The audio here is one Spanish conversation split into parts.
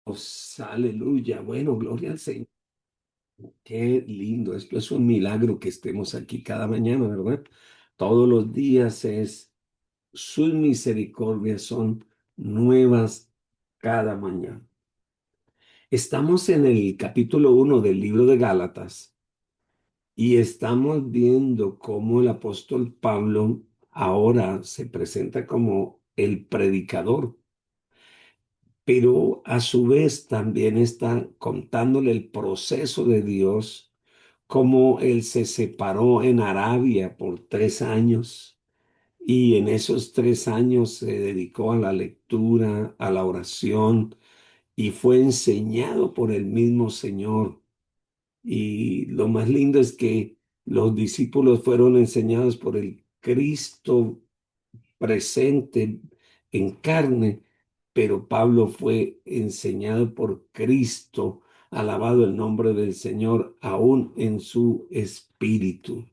Aleluya. Bueno, gloria al Señor. Qué lindo. Esto es un milagro que estemos aquí cada mañana, ¿verdad? Todos los días sus misericordias son nuevas cada mañana. Estamos en el capítulo 1 del libro de Gálatas y estamos viendo cómo el apóstol Pablo ahora se presenta como el predicador, pero a su vez también está contándole el proceso de Dios, cómo él se separó en Arabia por 3 años y en esos 3 años se dedicó a la lectura, a la oración y fue enseñado por el mismo Señor. Y lo más lindo es que los discípulos fueron enseñados por el Cristo presente en carne, pero Pablo fue enseñado por Cristo, alabado el nombre del Señor, aún en su espíritu.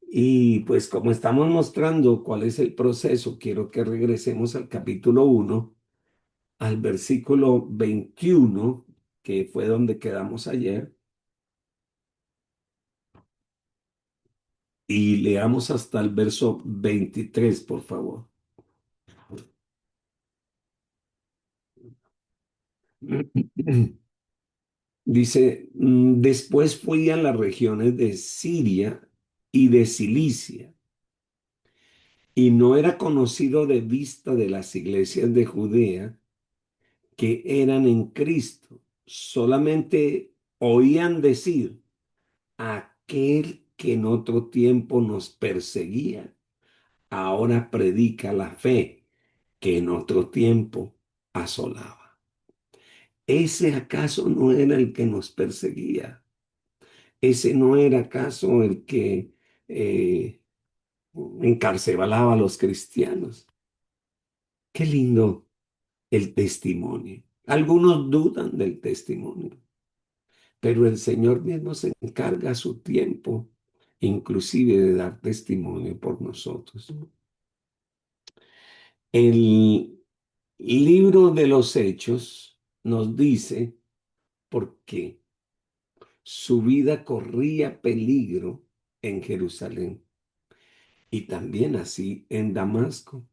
Y pues como estamos mostrando cuál es el proceso, quiero que regresemos al capítulo 1, al versículo 21, que fue donde quedamos ayer, y leamos hasta el verso 23, por favor. Dice, después fui a las regiones de Siria y de Cilicia, y no era conocido de vista de las iglesias de Judea que eran en Cristo. Solamente oían decir, aquel que en otro tiempo nos perseguía, ahora predica la fe que en otro tiempo asolaba. ¿Ese acaso no era el que nos perseguía? ¿Ese no era acaso el que eh, encarcelaba a los cristianos? Qué lindo el testimonio. Algunos dudan del testimonio, pero el Señor mismo se encarga a su tiempo, inclusive de dar testimonio por nosotros. El libro de los Hechos nos dice por qué su vida corría peligro en Jerusalén y también así en Damasco.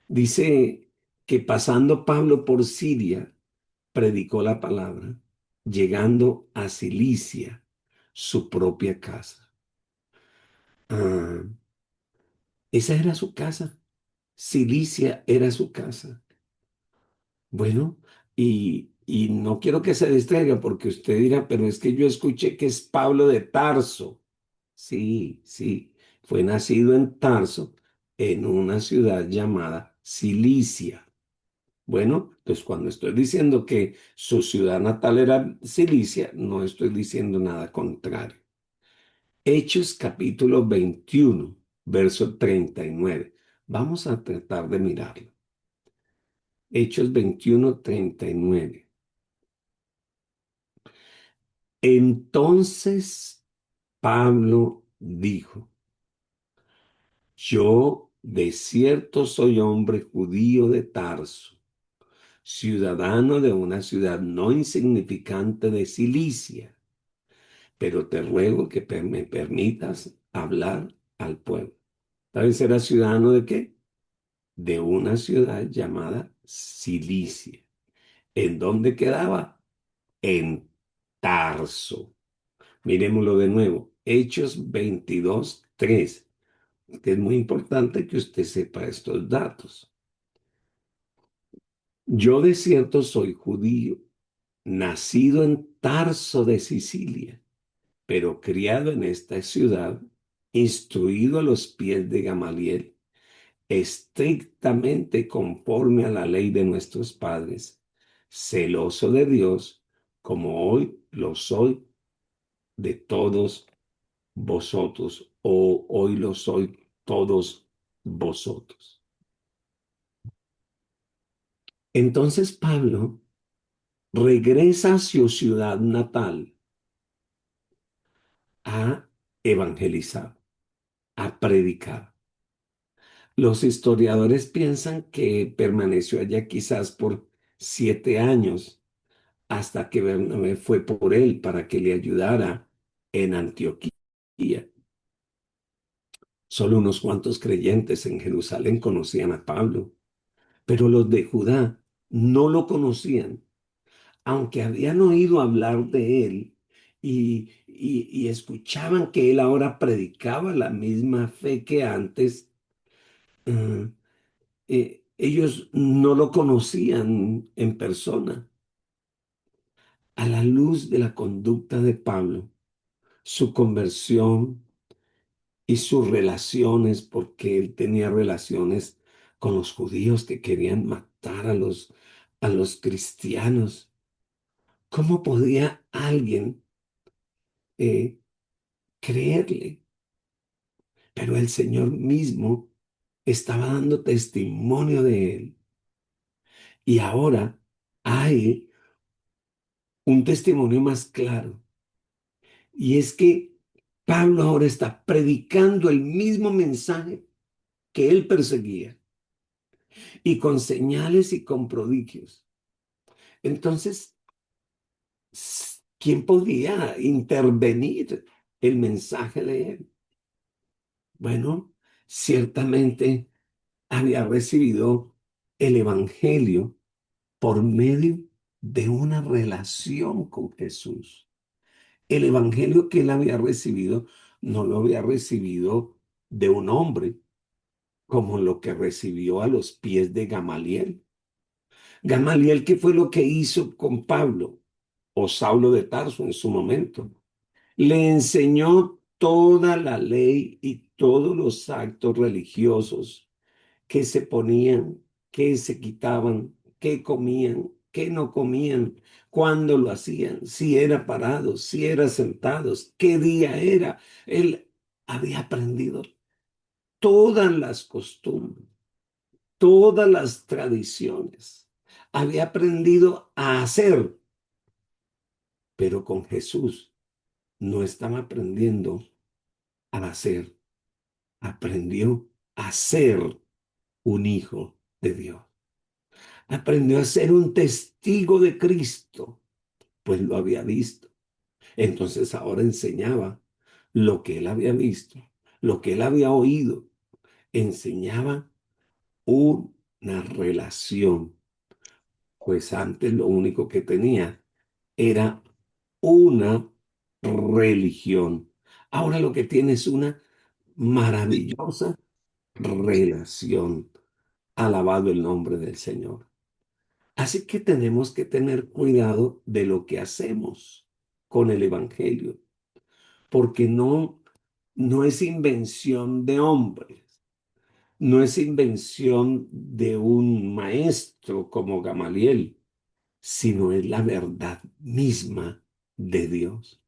Dice que pasando Pablo por Siria, predicó la palabra, llegando a Cilicia, su propia casa. Ah, esa era su casa. Cilicia era su casa. Bueno, y no quiero que se distraiga porque usted dirá, pero es que yo escuché que es Pablo de Tarso. Sí, sí, fue nacido en Tarso, en una ciudad llamada Cilicia. Bueno, pues cuando estoy diciendo que su ciudad natal era Cilicia, no estoy diciendo nada contrario. Hechos capítulo 21, verso 39. Vamos a tratar de mirarlo. Hechos 21, 39. Entonces Pablo dijo, yo de cierto soy hombre judío de Tarso, ciudadano de una ciudad no insignificante de Cilicia, pero te ruego que me permitas hablar al pueblo. ¿Sabes? ¿Era ciudadano de qué? De una ciudad llamada Cilicia. ¿En dónde quedaba? En Tarso. Miremoslo de nuevo. Hechos 22, 3. Que es muy importante que usted sepa estos datos. Yo de cierto soy judío, nacido en Tarso de Sicilia, pero criado en esta ciudad, instruido a los pies de Gamaliel, estrictamente conforme a la ley de nuestros padres, celoso de Dios, como hoy lo soy de todos vosotros, o hoy lo soy todos vosotros. Entonces Pablo regresa a su ciudad natal a evangelizar, a predicar. Los historiadores piensan que permaneció allá quizás por 7 años, hasta que Bernabé fue por él para que le ayudara en Antioquía. Solo unos cuantos creyentes en Jerusalén conocían a Pablo, pero los de Judá no lo conocían, aunque habían oído hablar de él y escuchaban que él ahora predicaba la misma fe que antes. eh, Ellos no lo conocían en persona. A la luz de la conducta de Pablo, su conversión y sus relaciones, porque él tenía relaciones con los judíos que querían matar a los cristianos. ¿Cómo podía alguien eh, creerle? Pero el Señor mismo estaba dando testimonio de él. Y ahora hay un testimonio más claro. Y es que Pablo ahora está predicando el mismo mensaje que él perseguía y con señales y con prodigios. Entonces, ¿quién podía intervenir el mensaje de él? Bueno, ciertamente había recibido el Evangelio por medio de una relación con Jesús. El Evangelio que él había recibido no lo había recibido de un hombre, como lo que recibió a los pies de Gamaliel. Gamaliel, ¿qué fue lo que hizo con Pablo o Saulo de Tarso en su momento? Le enseñó toda la ley y todos los actos religiosos que se ponían, que se quitaban, que comían, que no comían, cuándo lo hacían, si era parados, si era sentados, qué día era. Él había aprendido todas las costumbres, todas las tradiciones. Había aprendido a hacer, pero con Jesús no estaba aprendiendo a hacer, aprendió a ser un hijo de Dios. Aprendió a ser un testigo de Cristo, pues lo había visto. Entonces ahora enseñaba lo que él había visto, lo que él había oído. Enseñaba una relación, pues antes lo único que tenía era una religión. Ahora lo que tiene es una maravillosa relación. Alabado el nombre del Señor. Así que tenemos que tener cuidado de lo que hacemos con el Evangelio, porque no es invención de hombres, no es invención de un maestro como Gamaliel, sino es la verdad misma de Dios.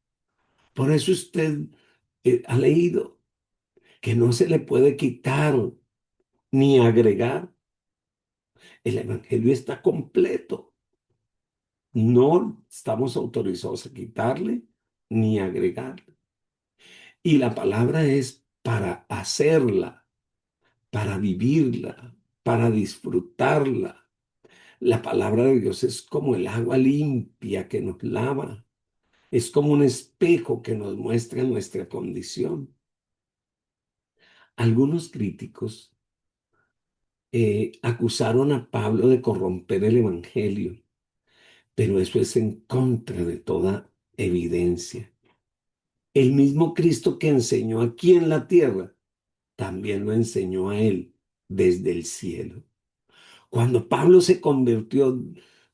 Por eso usted ha leído que no se le puede quitar ni agregar. El Evangelio está completo. No estamos autorizados a quitarle ni agregarle. Y la palabra es para hacerla, para vivirla, para disfrutarla. La palabra de Dios es como el agua limpia que nos lava. Es como un espejo que nos muestra nuestra condición. Algunos críticos acusaron a Pablo de corromper el Evangelio, pero eso es en contra de toda evidencia. El mismo Cristo que enseñó aquí en la tierra, también lo enseñó a él desde el cielo. Cuando Pablo se convirtió,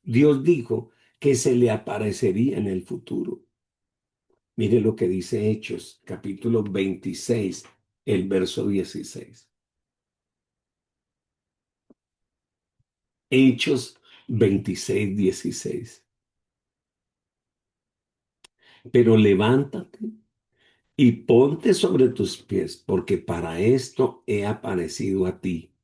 Dios dijo que se le aparecería en el futuro. Mire lo que dice Hechos, capítulo 26, el verso 16. Hechos 26, 16. Pero levántate y ponte sobre tus pies, porque para esto he aparecido a ti,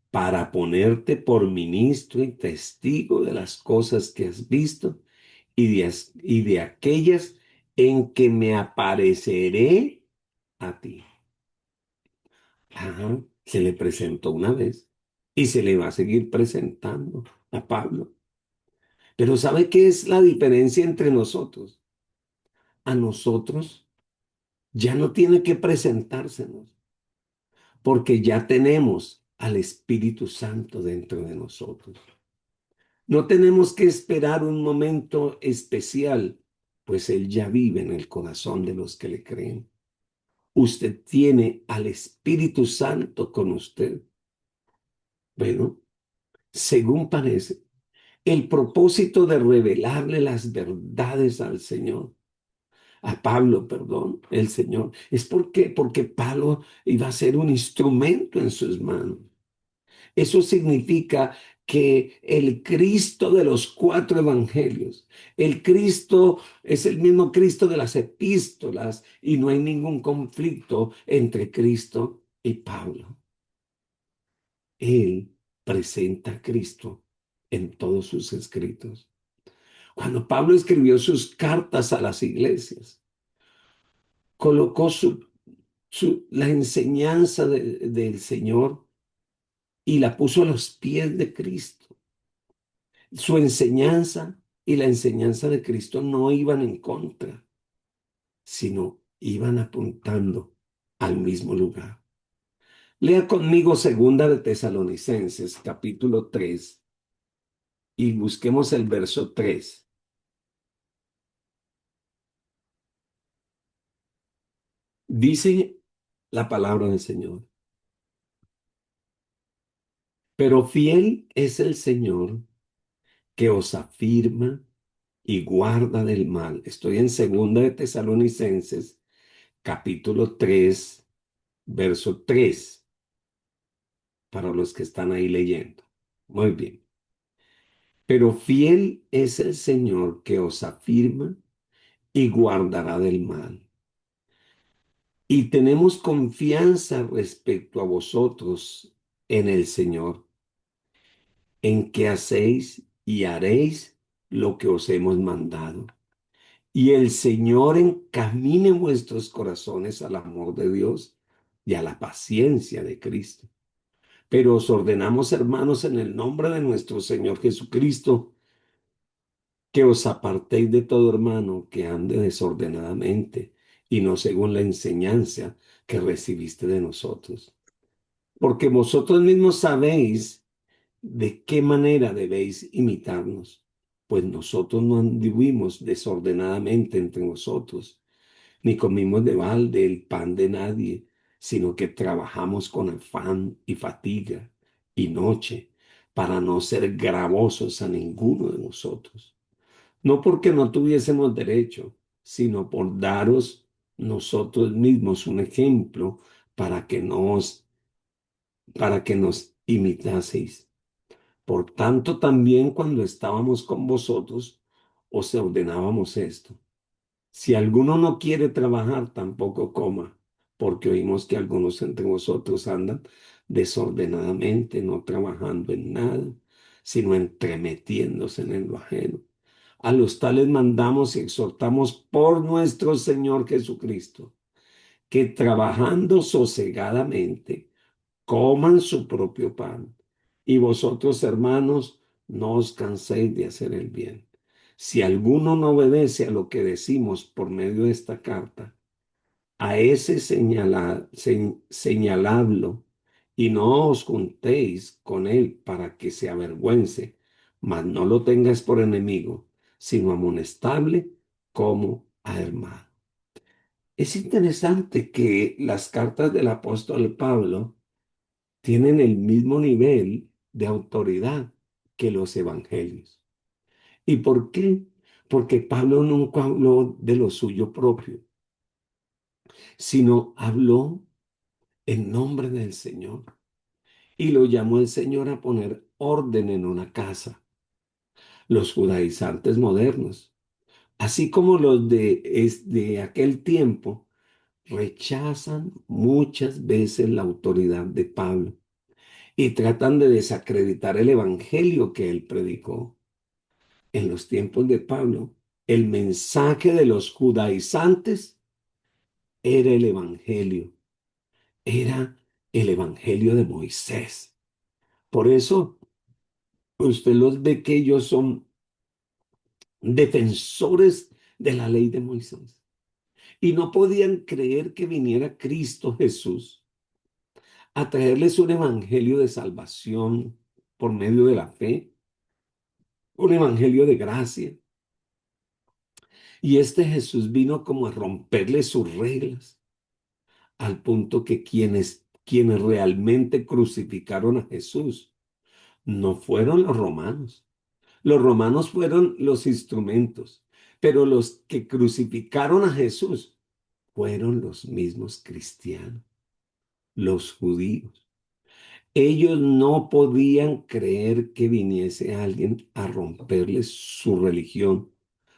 para ponerte por ministro y testigo de las cosas que has visto y de aquellas en que me apareceré a ti. Ajá, se le presentó una vez y se le va a seguir presentando a Pablo. Pero ¿sabe qué es la diferencia entre nosotros? A nosotros ya no tiene que presentársenos, porque ya tenemos al Espíritu Santo dentro de nosotros. No tenemos que esperar un momento especial, pues Él ya vive en el corazón de los que le creen. Usted tiene al Espíritu Santo con usted. Bueno, según parece, el propósito de revelarle las verdades al Señor, a Pablo, perdón, el Señor, es porque Pablo iba a ser un instrumento en sus manos. Eso significa que el Cristo de los cuatro evangelios, el Cristo es el mismo Cristo de las epístolas y no hay ningún conflicto entre Cristo y Pablo. Él presenta a Cristo en todos sus escritos. Cuando Pablo escribió sus cartas a las iglesias, colocó la enseñanza del Señor y la puso a los pies de Cristo. Su enseñanza y la enseñanza de Cristo no iban en contra, sino iban apuntando al mismo lugar. Lea conmigo segunda de Tesalonicenses, capítulo 3, y busquemos el verso 3. Dice la palabra del Señor: pero fiel es el Señor que os afirma y guarda del mal. Estoy en segunda de Tesalonicenses, capítulo 3, verso 3, para los que están ahí leyendo. Muy bien. Pero fiel es el Señor que os afirma y guardará del mal. Y tenemos confianza respecto a vosotros en el Señor, en que hacéis y haréis lo que os hemos mandado. Y el Señor encamine vuestros corazones al amor de Dios y a la paciencia de Cristo. Pero os ordenamos, hermanos, en el nombre de nuestro Señor Jesucristo, que os apartéis de todo hermano que ande desordenadamente y no según la enseñanza que recibiste de nosotros. Porque vosotros mismos sabéis de qué manera debéis imitarnos, pues nosotros no anduvimos desordenadamente entre vosotros, ni comimos de balde el pan de nadie, sino que trabajamos con afán y fatiga y noche, para no ser gravosos a ninguno de nosotros. No porque no tuviésemos derecho, sino por daros nosotros mismos un ejemplo para que nos imitaseis. Por tanto, también cuando estábamos con vosotros, os ordenábamos esto: si alguno no quiere trabajar, tampoco coma, porque oímos que algunos entre vosotros andan desordenadamente, no trabajando en nada, sino entremetiéndose en lo ajeno. A los tales mandamos y exhortamos por nuestro Señor Jesucristo, que trabajando sosegadamente coman su propio pan. Y vosotros, hermanos, no os canséis de hacer el bien. Si alguno no obedece a lo que decimos por medio de esta carta, a ese señaladlo, y no os juntéis con él para que se avergüence, mas no lo tengáis por enemigo, sino amonestable como a hermano. Es interesante que las cartas del apóstol Pablo tienen el mismo nivel de autoridad que los evangelios. ¿Y por qué? Porque Pablo nunca habló de lo suyo propio, sino habló en nombre del Señor y lo llamó el Señor a poner orden en una casa. Los judaizantes modernos, así como los de aquel tiempo, rechazan muchas veces la autoridad de Pablo y tratan de desacreditar el evangelio que él predicó. En los tiempos de Pablo, el mensaje de los judaizantes era el evangelio, era el evangelio de Moisés. Por eso usted los ve que ellos son defensores de la ley de Moisés. Y no podían creer que viniera Cristo Jesús a traerles un evangelio de salvación por medio de la fe, un evangelio de gracia. Y este Jesús vino como a romperle sus reglas, al punto que quienes realmente crucificaron a Jesús no fueron los romanos. Los romanos fueron los instrumentos, pero los que crucificaron a Jesús fueron los mismos cristianos, los judíos. Ellos no podían creer que viniese alguien a romperles su religión,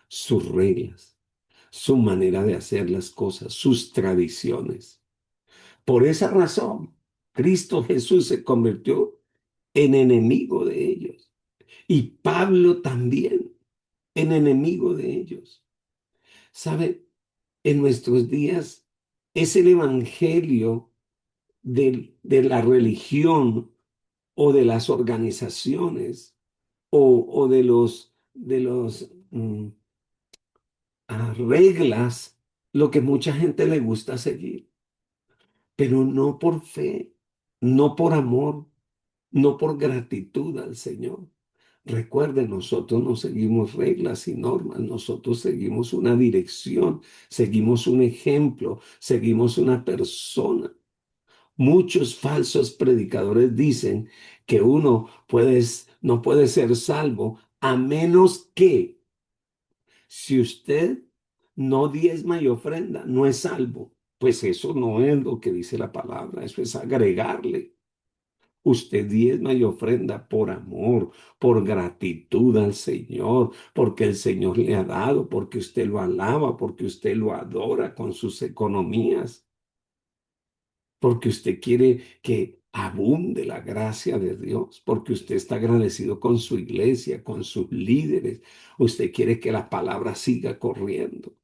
sus reglas, su manera de hacer las cosas, sus tradiciones. Por esa razón, Cristo Jesús se convirtió en enemigo de ellos. Y Pablo también, en enemigo de ellos. ¿Sabe? En nuestros días es el evangelio de la religión o de las organizaciones o de los reglas lo que mucha gente le gusta seguir, pero no por fe, no por amor, no por gratitud al Señor. Recuerden, nosotros no seguimos reglas y normas, nosotros seguimos una dirección, seguimos un ejemplo, seguimos una persona. Muchos falsos predicadores dicen que no puede ser salvo a menos que si usted no diezma y ofrenda, no es salvo. Pues eso no es lo que dice la palabra, eso es agregarle. Usted diezma y ofrenda por amor, por gratitud al Señor, porque el Señor le ha dado, porque usted lo alaba, porque usted lo adora con sus economías, porque usted quiere que abunde la gracia de Dios, porque usted está agradecido con su iglesia, con sus líderes. Usted quiere que la palabra siga corriendo.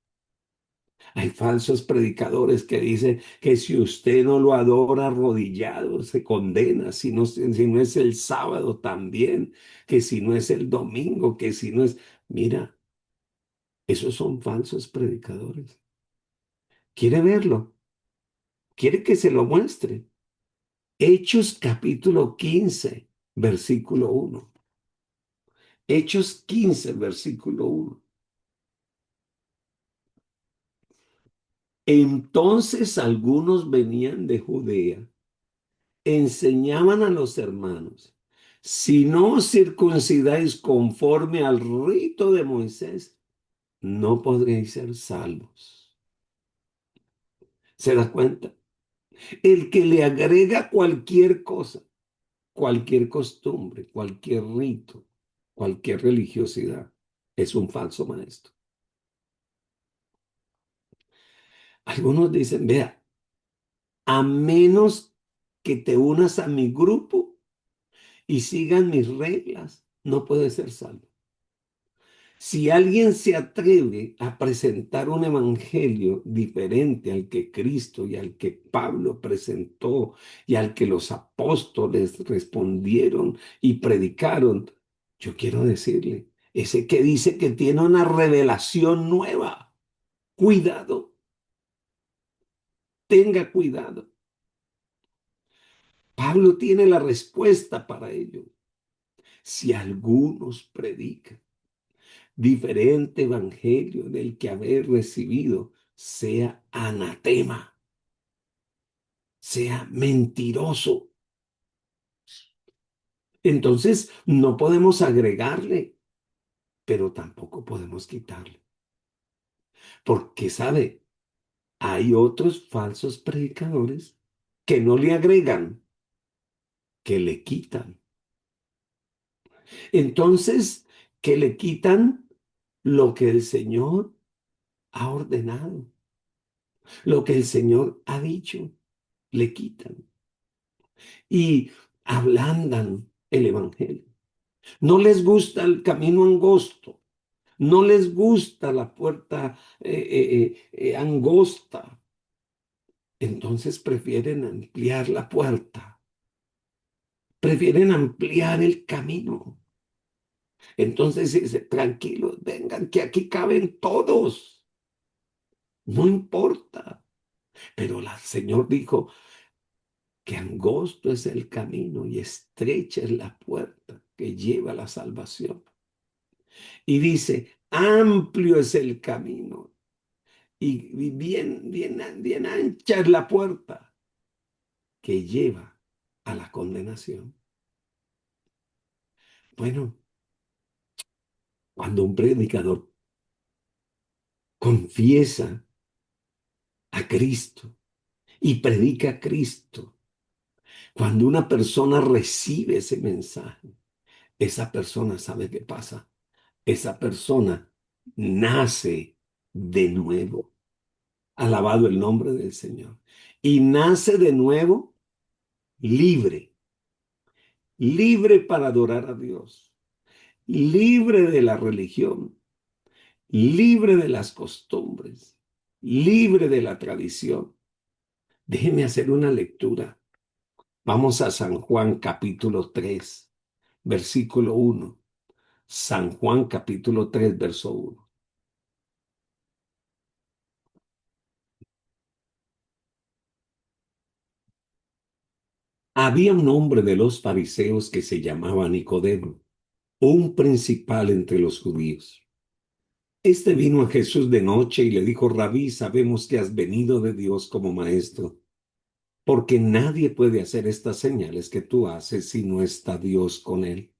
Hay falsos predicadores que dicen que si usted no lo adora arrodillado, se condena, si no es el sábado también, que si no es el domingo, que si no es... Mira, esos son falsos predicadores. ¿Quiere verlo? ¿Quiere que se lo muestre? Hechos capítulo 15 versículo 1. Hechos 15 versículo 1. Entonces algunos venían de Judea, enseñaban a los hermanos, si no os circuncidáis conforme al rito de Moisés, no podréis ser salvos. ¿Se da cuenta? El que le agrega cualquier cosa, cualquier costumbre, cualquier rito, cualquier religiosidad, es un falso maestro. Algunos dicen, vea, a menos que te unas a mi grupo y sigan mis reglas, no puedes ser salvo. Si alguien se atreve a presentar un evangelio diferente al que Cristo y al que Pablo presentó y al que los apóstoles respondieron y predicaron, yo quiero decirle, ese que dice que tiene una revelación nueva, cuidado, tenga cuidado. Pablo tiene la respuesta para ello. Si algunos predican diferente evangelio del que habéis recibido, sea anatema, sea mentiroso. Entonces no podemos agregarle, pero tampoco podemos quitarle. Porque, ¿sabe? Hay otros falsos predicadores que no le agregan, que le quitan. Entonces, que le quitan lo que el Señor ha ordenado, lo que el Señor ha dicho, le quitan y ablandan el evangelio. No les gusta el camino angosto, no les gusta la puerta angosta. Entonces prefieren ampliar la puerta, prefieren ampliar el camino. Entonces dice, tranquilos, vengan, que aquí caben todos, no importa. Pero el Señor dijo que angosto es el camino y estrecha es la puerta que lleva a la salvación. Y dice, amplio es el camino y bien ancha es la puerta que lleva a la condenación. Bueno, cuando un predicador confiesa a Cristo y predica a Cristo, cuando una persona recibe ese mensaje, esa persona sabe qué pasa. Esa persona nace de nuevo. Alabado el nombre del Señor. Y nace de nuevo libre, libre para adorar a Dios, libre de la religión, libre de las costumbres, libre de la tradición. Déjeme hacer una lectura. Vamos a San Juan capítulo 3, versículo 1. San Juan capítulo 3, verso 1. Había un hombre de los fariseos que se llamaba Nicodemo, un principal entre los judíos. Este vino a Jesús de noche y le dijo, Rabí, sabemos que has venido de Dios como maestro, porque nadie puede hacer estas señales que tú haces si no está Dios con él.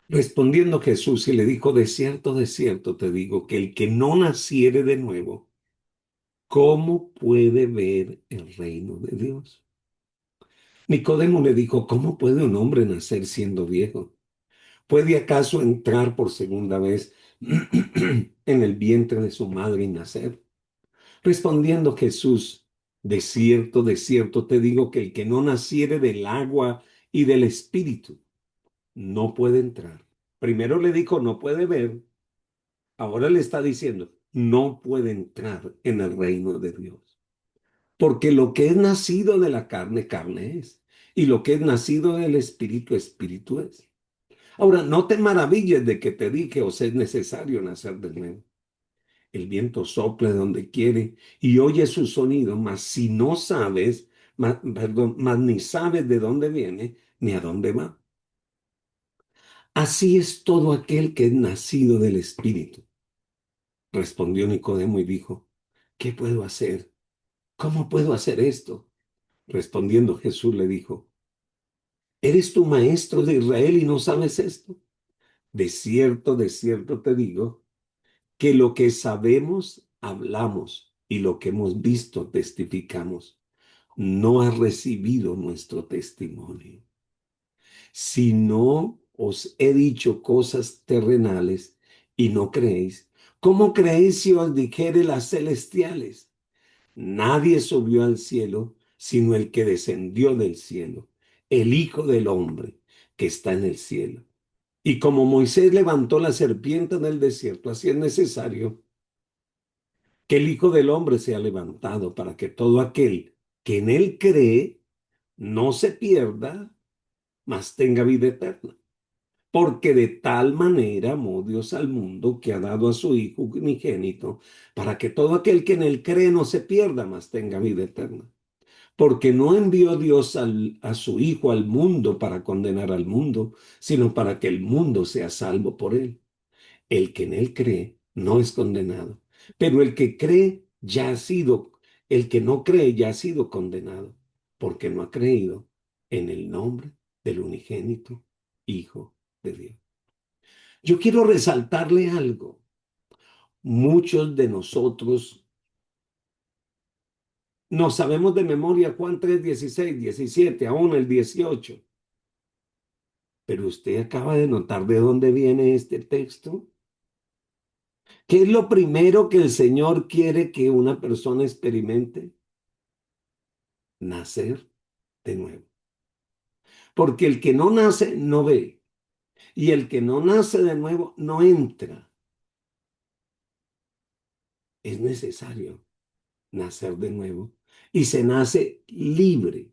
Respondiendo Jesús y le dijo, de cierto te digo que el que no naciere de nuevo, ¿cómo puede ver el reino de Dios? Nicodemo le dijo, ¿cómo puede un hombre nacer siendo viejo? ¿Puede acaso entrar por segunda vez en el vientre de su madre y nacer? Respondiendo Jesús, de cierto te digo que el que no naciere del agua y del espíritu no puede entrar. Primero le dijo, no puede ver, ahora le está diciendo, no puede entrar en el reino de Dios. Porque lo que es nacido de la carne, carne es. Y lo que es nacido del espíritu, espíritu es. Ahora, no te maravilles de que te dije, os es necesario nacer de nuevo. El viento sopla de donde quiere y oye su sonido, mas si no sabes, mas ni sabes de dónde viene ni a dónde va. Así es todo aquel que es nacido del Espíritu. Respondió Nicodemo y dijo, ¿qué puedo hacer? ¿Cómo puedo hacer esto? Respondiendo Jesús le dijo, ¿eres tu maestro de Israel y no sabes esto? De cierto te digo que lo que sabemos, hablamos y lo que hemos visto, testificamos. No ha recibido nuestro testimonio. Si no os he dicho cosas terrenales y no creéis, ¿cómo creéis si os dijere las celestiales? Nadie subió al cielo sino el que descendió del cielo, el Hijo del Hombre que está en el cielo. Y como Moisés levantó la serpiente en el desierto, así es necesario que el Hijo del Hombre sea levantado para que todo aquel que en él cree no se pierda, mas tenga vida eterna. Porque de tal manera amó Dios al mundo que ha dado a su Hijo unigénito, para que todo aquel que en él cree no se pierda, mas tenga vida eterna. Porque no envió Dios a su Hijo al mundo para condenar al mundo, sino para que el mundo sea salvo por él. El que en él cree no es condenado, pero el que cree ya ha sido, el que no cree ya ha sido condenado, porque no ha creído en el nombre del unigénito Hijo de Dios. Yo quiero resaltarle algo. Muchos de nosotros no sabemos de memoria Juan 3, 16, 17, aún el 18. Pero usted acaba de notar de dónde viene este texto. ¿Qué es lo primero que el Señor quiere que una persona experimente? Nacer de nuevo. Porque el que no nace no ve. Y el que no nace de nuevo no entra. Es necesario nacer de nuevo. Y se nace libre,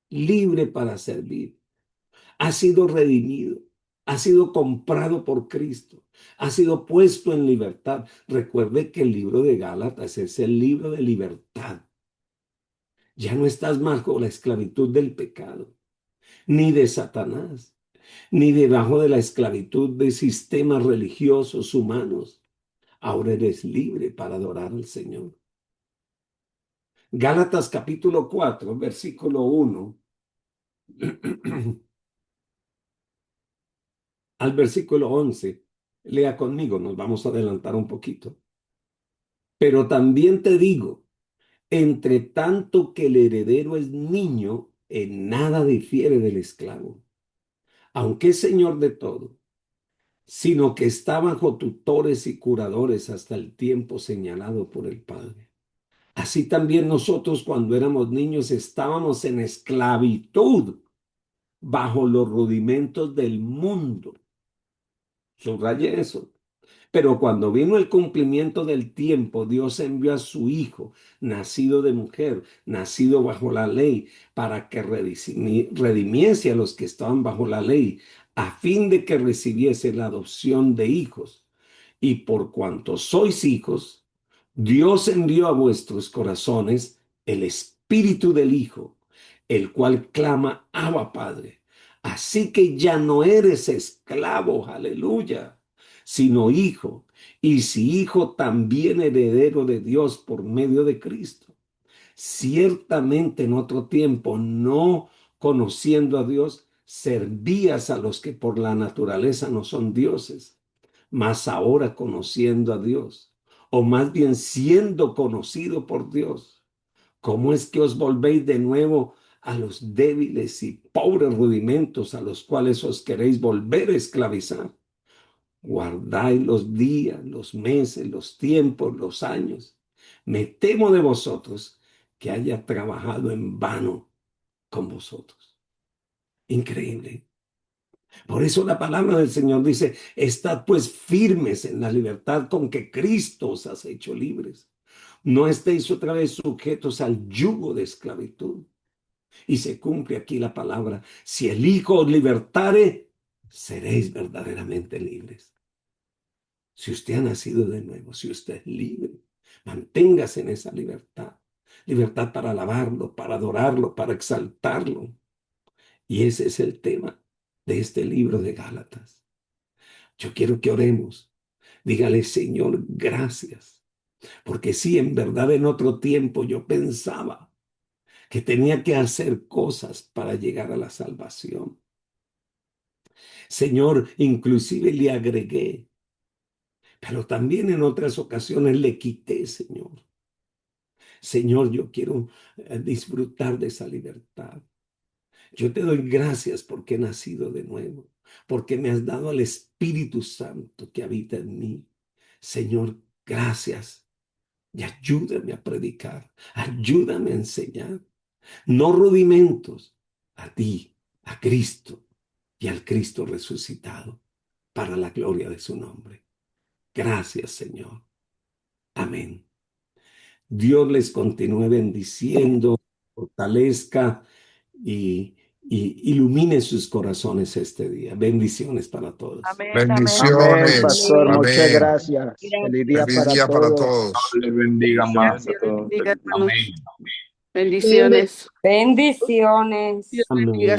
libre para servir. Ha sido redimido. ha sido comprado por Cristo, ha sido puesto en libertad. Recuerde que el libro de Gálatas es el libro de libertad. Ya no estás bajo la esclavitud del pecado, ni de Satanás, ni debajo de la esclavitud de sistemas religiosos humanos. Ahora eres libre para adorar al Señor. Gálatas capítulo 4, versículo 1 al versículo 11. Lea conmigo, nos vamos a adelantar un poquito. Pero también te digo, entre tanto que el heredero es niño, en nada difiere del esclavo, aunque es señor de todo, sino que está bajo tutores y curadores hasta el tiempo señalado por el Padre. Así también nosotros cuando éramos niños estábamos en esclavitud bajo los rudimentos del mundo. Subraye eso. Pero cuando vino el cumplimiento del tiempo, Dios envió a su Hijo, nacido de mujer, nacido bajo la ley, para que redimiese a los que estaban bajo la ley, a fin de que recibiese la adopción de hijos. Y por cuanto sois hijos, Dios envió a vuestros corazones el Espíritu del Hijo, el cual clama, Abba, Padre. Así que ya no eres esclavo, aleluya, sino hijo, y si hijo, también heredero de Dios por medio de Cristo. Ciertamente en otro tiempo, no conociendo a Dios, servías a los que por la naturaleza no son dioses, mas ahora conociendo a Dios, o más bien siendo conocido por Dios, ¿cómo es que os volvéis de nuevo a los débiles y pobres rudimentos a los cuales os queréis volver a esclavizar? Guardáis los días, los meses, los tiempos, los años. Me temo de vosotros que haya trabajado en vano con vosotros. Increíble. Por eso la palabra del Señor dice, estad pues firmes en la libertad con que Cristo os has hecho libres. No estéis otra vez sujetos al yugo de esclavitud. Y se cumple aquí la palabra, si el Hijo os libertare, seréis verdaderamente libres. Si usted ha nacido de nuevo, si usted es libre, manténgase en esa libertad. Libertad para alabarlo, para adorarlo, para exaltarlo. Y ese es el tema de este libro de Gálatas. Yo quiero que oremos. Dígale, Señor, gracias. Porque sí, en verdad en otro tiempo yo pensaba que tenía que hacer cosas para llegar a la salvación. Señor, inclusive le agregué, pero también en otras ocasiones le quité, Señor. Señor, yo quiero disfrutar de esa libertad. Yo te doy gracias porque he nacido de nuevo, porque me has dado al Espíritu Santo que habita en mí. Señor, gracias. Y ayúdame a predicar, ayúdame a enseñar. No rudimentos, a ti, a Cristo y al Cristo resucitado, para la gloria de su nombre. Gracias, Señor. Amén. Dios les continúe bendiciendo, fortalezca y ilumine sus corazones este día. Bendiciones para todos. Amén, amén. Amén, Bendiciones. pastor. Muchas Amén. gracias. Feliz día Feliz para día para todos. todos. Les bendiga más a Dios les todos. bendiga, hermanos. Amén. Bendiciones. Bendiciones. Dios Amén. bendiga.